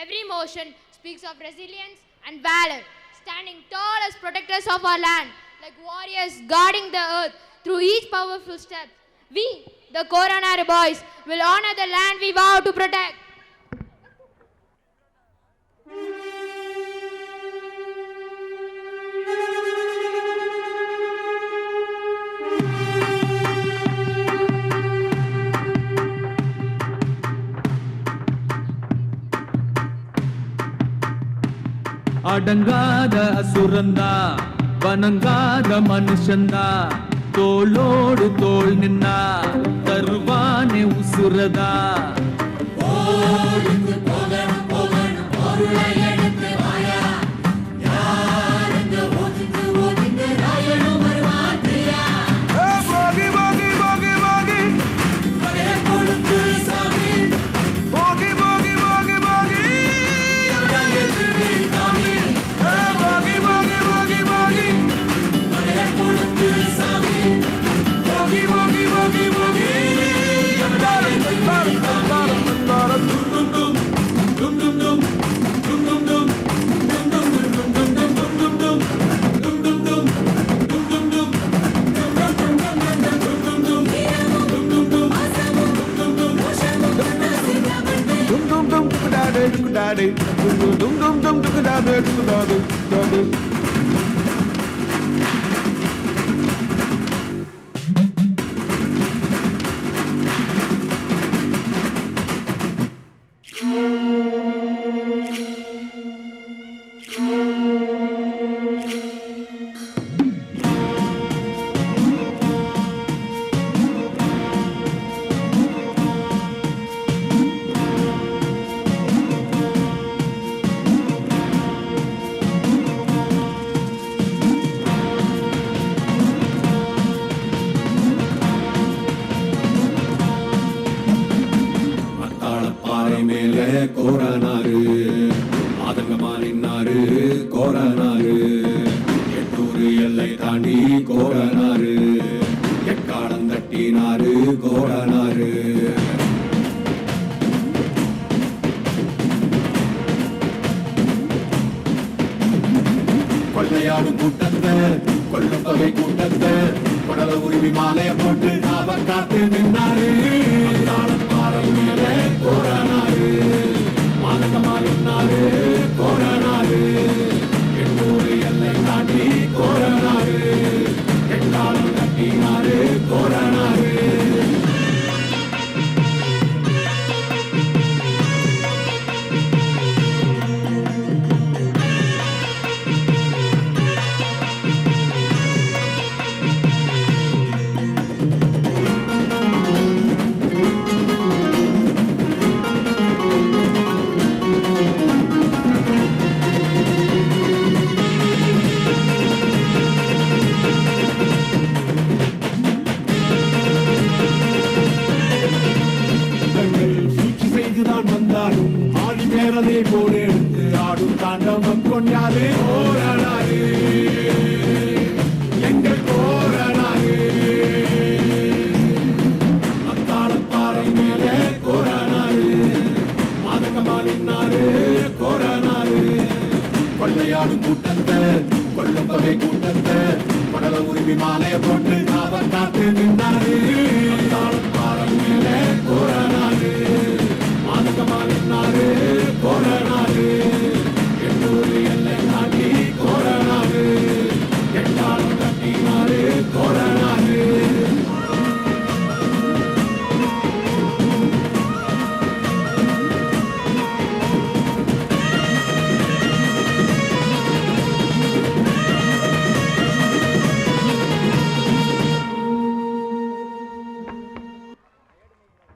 Every motion speaks of resilience and valor, standing tall as protectors of our land, like warriors guarding the earth through each powerful step. We, the Koranare boys, will honor the land we vow to protect. அடங்காத அசுரந்தா வணங்காத மனுஷந்தா தோளோடு தோள் நின்னா தருவானே உசுரதா கோரனாரு ஆதங்கமானின்னாரு கோரனாரு எட்டூரு எல்லை தாண்டி கோரனாரு எக்காலம் தட்டினாரு கோரனாரு கொள்ளையாடும் கூட்டத்தை கொள்ளும் தொகை கூட்டத்தை கொடல உரிமை மாலைய போட்டு அவர் காத்து நின்னாரு பாறை மேலே கோரனாரு மாதகமானாரு கோரனாரு எண்ணூறு எல்லை தாண்டி கோரனாரு எட்டாளம் கட்டினாரு கோரனாரு பேரதை போல் எடுத்து ஆடும் தாண்டவம் கொண்டாரு கோரனாரு எங்கள் கோரனாரு அத்தாளப்பாறை மேலே கோரனாரு மாதகமானின்னாரு கோரனாரு கொள்ளையாடும் கூட்டத்தை கொள்ளும் தொகை கூட்டத்தை கொடல உரிமை மாலைய போட்டு அவர் காத்து நின்றாரு அத்தாளப்பாறை மேலே கோரனாரு மாதகமானின்னாரு கோர